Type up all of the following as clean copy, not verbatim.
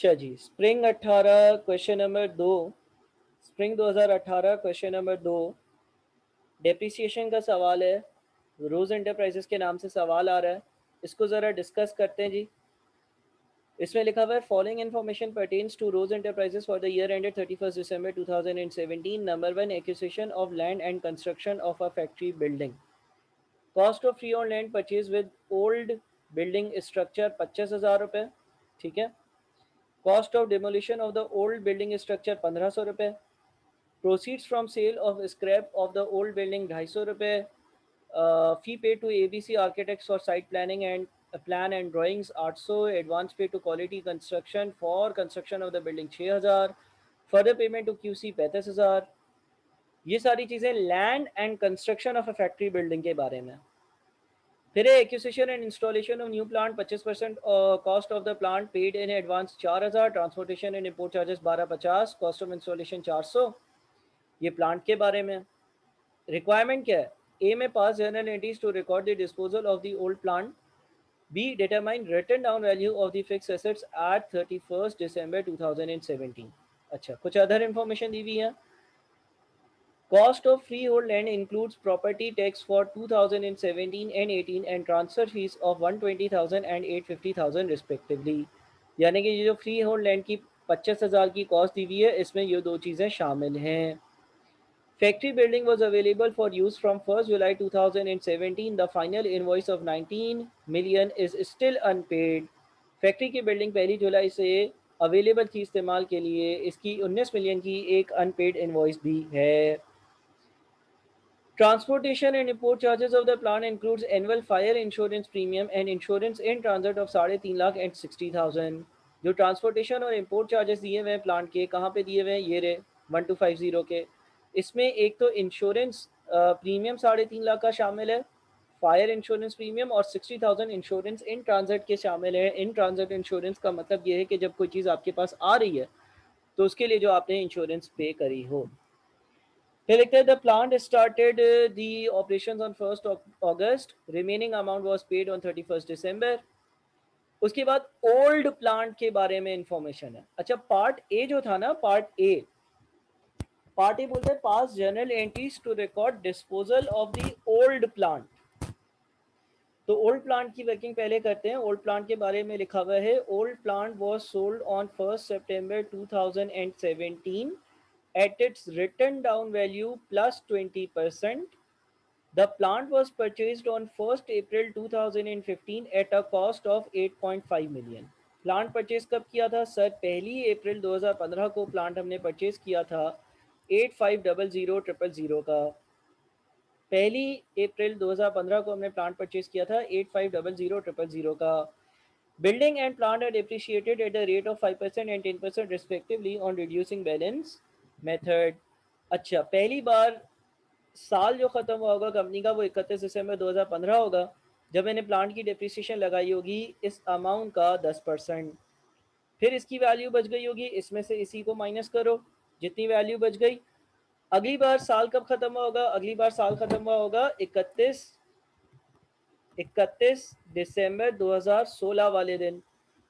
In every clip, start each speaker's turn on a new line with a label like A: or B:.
A: अच्छा जी, spring 18 question number 2, spring 2018 question number 2 depreciation का सवाल है। रोज एंटरप्राइजेस के नाम से सवाल आ रहा है, इसको ज़रा डिस्कस करते हैं जी। इसमें लिखा हुआ है following information pertains to Rose enterprises for the year ended 31 December 2017। Number 1, acquisition of land and construction of a factory building. Cost of free on land purchase with old building structure 25,000 रुपये, ठीक है। Cost of demolition of the old building structure 1500 रुपये। Proceeds from sale of scrap of the old building 250 रुपये। Fee pay to ABC architects for site planning and plan and drawings 800। Advance pay to quality construction for construction of the building 6000। Further payment to QC 35,000। ये सारी चीज़ें land and construction of a factory building के बारे में। फिर acquisition and installation of new plant 25% cost of the plant paid in advance 4000। Transportation and import charges 1250। Cost of installation 400। ये plant के बारे में। रिक्वायरमेंट क्या है? ए में pass journal entries to record the disposal of the old plant. B determine written down value of the fixed assets at 31 December 2017। अच्छा, कुछ other information दी हुई है। Cost of freehold land includes property tax for 2017 and 18 and transfer fees of 120,000 and 850,000 respectively। यानी कि ये जो free hold land की 25,000 की कॉस्ट दी हुई है, इसमें ये दो चीज़ें शामिल हैं। Factory building was available for use from 1st July 2017. The final invoice of 19 million is still unpaid। Factory की बिल्डिंग 1 जुलाई से अवेलेबल थी इस्तेमाल के लिए, इसकी 19 मिलियन की एक अनपेड इन्वॉइस भी है। Transportation and import charges of the plant includes annual fire insurance premium and insurance in transit of 3.5 lakh and 60,000। जो ट्रांसपोर्टेशन और इंपोर्ट चार्जेस दिए हुए हैं प्लांट के, कहाँ पे दिए हुए हैं? ये रहे 1250 के। इसमें एक तो इंश्योरेंस प्रीमियम 3.5 लाख का शामिल है, फायर इंश्योरेंस प्रीमियम, और 60,000 इंश्योरेंस इन ट्रांजिट के शामिल है। इन ट्रांजिट इंश्योरेंस का मतलब ये है कि जब कोई चीज़ आपके पास आ रही है तो उसके लिए जो आपने इंश्योरेंस पे करी हो। फिर लिखते हैं the plant started the operations on 1 August. Remaining amount was paid on 31 दिसंबर। उसके बाद ओल्ड प्लांट के बारे में इंफॉर्मेशन है। अच्छा, पार्ट ए जो था ना, पार्ट ए बोलते हैं pass journal entries to record disposal of the old plant. तो ओल्ड प्लांट की वर्किंग पहले करते हैं। ओल्ड प्लांट के बारे में लिखा हुआ है, old plant was sold on 1 September 2017 at its written down value plus 20%। The plant was purchased on 1st April 2015 at a cost of 8.5 million। Plant purchase कब किया था सर? 1 अप्रैल 2015 को प्लांट हमने परचेज किया था 8500,000 का। 1 अप्रैल 2015 को हमने प्लांट परचेज किया था 8500,000 का। Building and plant are depreciated at the rate of 5% and 10% respectively on reducing balance method. अच्छा, पहली बार साल जो ख़त्म हुआ होगा कंपनी का वो 31 दिसंबर 2015 होगा, जब मैंने प्लांट की डेप्रिसिएशन लगाई होगी इस अमाउंट का 10%। फिर इसकी वैल्यू बच गई होगी, इसमें से इसी को माइनस करो, जितनी वैल्यू बच गई। अगली बार साल कब ख़त्म हुआ होगा? अगली बार साल ख़त्म हुआ होगा 31 दिसंबर 2016 वाले दिन।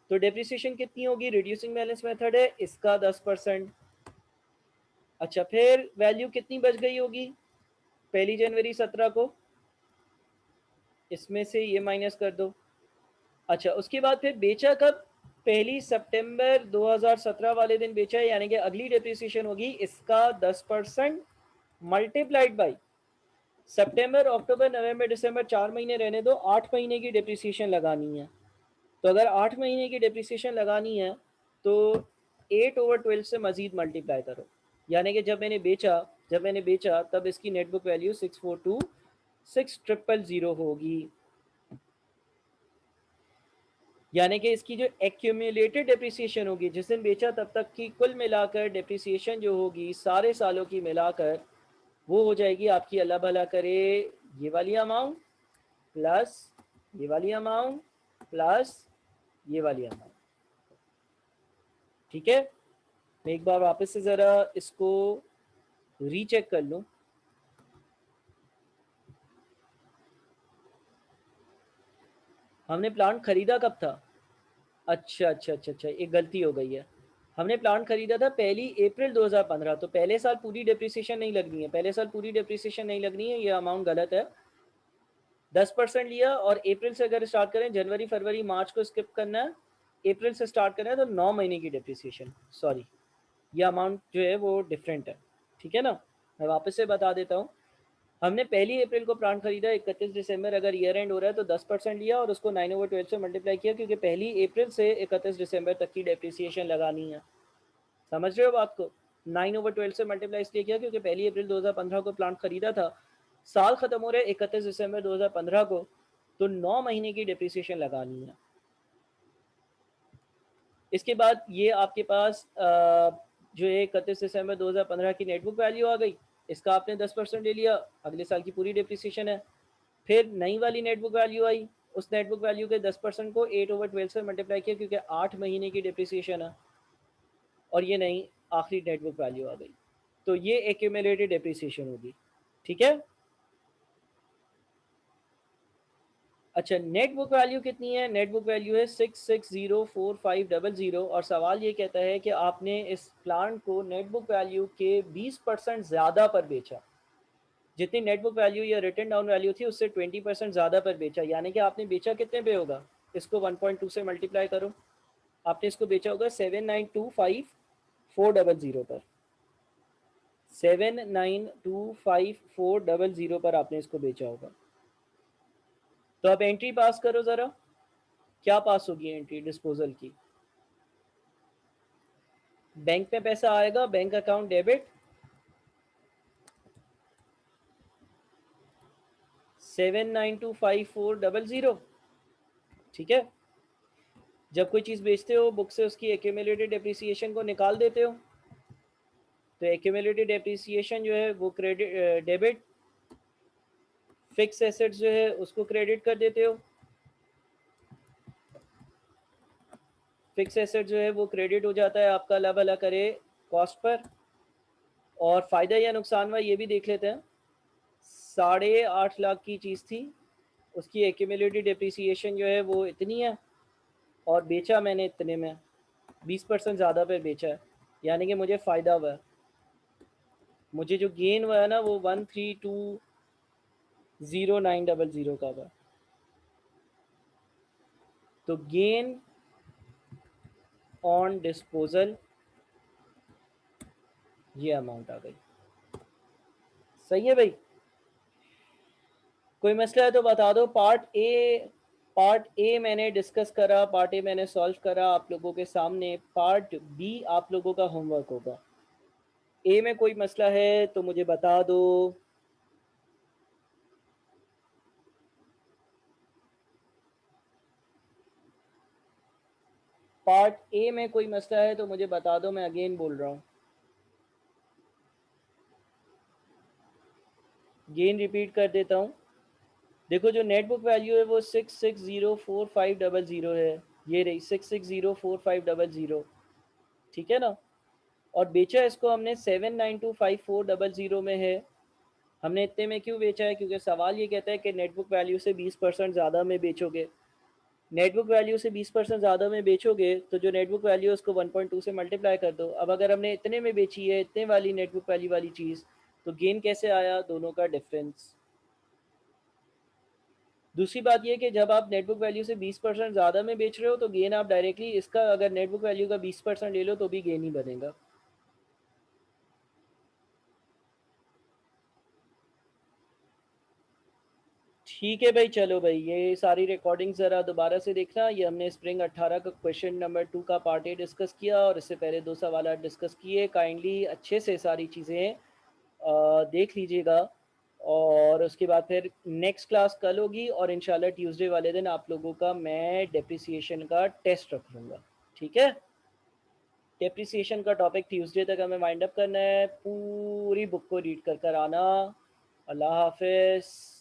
A: तो डेप्रिसिएशन कितनी होगी? रिड्यूसिंग बैलेंस मेथड है, इसका 10%। अच्छा, फिर वैल्यू कितनी बच गई होगी 1 जनवरी 2017 को? इसमें से ये माइनस कर दो। अच्छा, उसके बाद फिर बेचा कब? 1 सितंबर 2017 वाले दिन बेचा है, यानी कि अगली डेप्रिसिएशन होगी इसका 10% मल्टीप्लाइड बाई सितंबर, अक्टूबर, नवंबर, दिसंबर, 4 महीने रहने दो, 8 महीने की डेप्रिसिएशन लगानी है। तो अगर 8 महीने की डेप्रिसिएशन लगानी है तो 8/12 से मजीद मल्टीप्लाई करो, यानी कि जब मैंने बेचा तब इसकी नेट बुक वैल्यू 642,600,000 होगी। यानी कि इसकी जो एक्यूमुलेटेड डेप्रिसिएशन होगी जिस दिन बेचा तब तक की कुल मिलाकर डेप्रिसिएशन जो होगी सारे सालों की मिलाकर, वो हो जाएगी आपकी, अल्लाह भला करे, ये वाली अमाउंट प्लस ये वाली अमाउंट प्लस ये वाली अमाउंट। ठीक है, मैं एक बार वापस से ज़रा इसको रीचेक कर लूँ। हमने प्लांट खरीदा कब था? अच्छा अच्छा अच्छा अच्छा, एक गलती हो गई है। हमने प्लांट खरीदा था 1 अप्रैल 2015, तो पहले साल पूरी डिप्रिसिएशन नहीं लगनी है, पहले साल पूरी डिप्रिसिएशन नहीं लगनी है, ये अमाउंट गलत है। 10% लिया और अप्रैल से अगर स्टार्ट करें, जनवरी फरवरी मार्च को स्किप करना है, अप्रैल से स्टार्ट करना है, तो 9 महीने की डिप्रिसिएशन, सॉरी ये अमाउंट जो है वो डिफरेंट है, ठीक है ना। मैं वापस से बता देता हूँ। हमने 1 अप्रैल को प्लांट खरीदा, 31 दिसंबर अगर ईयर एंड हो रहा है तो 10% लिया और उसको 9/12 से मल्टीप्लाई किया, क्योंकि 1 अप्रैल से 31 दिसंबर तक की डेप्रिसिएशन लगानी है। समझ रहे हो बात को? 9/12 से मल्टीप्लाई इसलिए किया क्योंकि 1 अप्रैल 2015 को प्लांट खरीदा था, साल खत्म हो रहा है 31 दिसंबर 2015 को, तो 9 महीने की डेप्रिसिएशन लगानी है। इसके बाद ये आपके पास जो है 31 दिसंबर 2015 की नेटबुक वैल्यू आ गई, इसका आपने 10% ले लिया, अगले साल की पूरी डिप्रिसिएशन है। फिर नई वाली नेटबुक वैल्यू आई, उस नेटबुक वैल्यू के 10% को 8/12 से मल्टीप्लाई किया, क्योंकि 8 महीने की डिप्रिसिएशन है, और ये नई आखिरी नेटबुक वैल्यू आ गई, तो ये एक्यूमुलेटेड डिप्रिसिएशन होगी, ठीक है। अच्छा, नेट बुक वैल्यू कितनी है? नेट बुक वैल्यू है 6604,500, और सवाल ये कहता है कि आपने इस प्लांट को नेट बुक वैल्यू के 20% ज़्यादा पर बेचा। जितनी नेट बुक वैल्यू या रिटर्न डाउन वैल्यू थी उससे 20% ज़्यादा पर बेचा, यानी कि आपने बेचा कितने पे होगा? इसको 1.2 से मल्टीप्लाई करो, आपने इसको बेचा होगा 7925400 पर, 7925400 पर आपने इसको बेचा होगा। तो अब एंट्री पास करो ज़रा, क्या पास होगी एंट्री डिस्पोजल की? बैंक में पैसा आएगा, बैंक अकाउंट डेबिट 7925400, ठीक है। जब कोई चीज़ बेचते हो बुक से उसकी एक्यूमुलेटेड डेप्रिसिएशन को निकाल देते हो, तो एक्यूमुलेटेड डेप्रिसिएशन जो है वो क्रेडिट डेबिट, फिक्स एसेट्स जो है उसको क्रेडिट कर देते हो, फिक्स एसेट जो है वो क्रेडिट हो जाता है आपका अल्लाह भला करे कॉस्ट पर। और फ़ायदा या नुकसान हुआ ये भी देख लेते हैं। 8.5 लाख की चीज़ थी, उसकी एक्यूमुलेटेड डेप्रिसिएशन जो है वो इतनी है, और बेचा मैंने इतने में, 20% ज़्यादा पे बेचा है, यानी कि मुझे फ़ायदा हुआ है। मुझे जो गेन हुआ है ना वो 1320900 का हुआ। तो गेन ऑन डिस्पोजल ये अमाउंट आ गई। सही है भाई, कोई मसला है तो बता दो। पार्ट ए मैंने डिस्कस करा, पार्ट ए मैंने सॉल्व करा आप लोगों के सामने, पार्ट बी आप लोगों का होमवर्क होगा। ए में कोई मसला है तो मुझे बता दो। पार्ट ए में कोई मसला है तो मुझे बता दो, मैं अगेन बोल रहा हूँ, गेन रिपीट कर देता हूँ। देखो जो नेट बुक वैल्यू है वो 6604,500 है, ये रही 6604,500, ठीक है ना। और बेचा इसको हमने 7925400 में है। हमने इतने में क्यों बेचा है? क्योंकि सवाल ये कहता है कि नेटबुक वैल्यू से 20% ज़्यादा में बेचोगे। नेटबुक वैल्यू से 20% ज़्यादा में बेचोगे तो जो नेटबुक वैल्यू है उसको 1.2 से मल्टीप्लाई कर दो। अब अगर हमने इतने में बेची है, इतने वाली नेटबुक वैल्यू वाली चीज़, तो गेन कैसे आया? दोनों का डिफरेंस। दूसरी बात यह कि जब आप नेटबुक वैल्यू से 20% ज़्यादा में बेच रहे हो तो गेन आप डायरेक्टली इसका अगर नेटबुक वैल्यू का 20% ले लो तो भी गेन ही बनेगा। ठीक है भाई, चलो भाई ये सारी रिकॉर्डिंग ज़रा दोबारा से देखना। ये हमने स्प्रिंग 18 का क्वेश्चन नंबर 2 का पार्ट ए डिस्कस किया, और इससे पहले 2 सवाल डिस्कस किए। काइंडली अच्छे से सारी चीज़ें देख लीजिएगा, और उसके बाद फिर नेक्स्ट क्लास कल होगी, और इंशाल्लाह ट्यूसडे वाले दिन आप लोगों का मैं डेप्रिसिएशन का टेस्ट रख लूँगा, ठीक है। डेप्रिसिएशन का टॉपिक ट्यूसडे तक हमें वाइंड अप करना है। पूरी बुक को रीड कर कर आना। अल्लाह हाफिज़।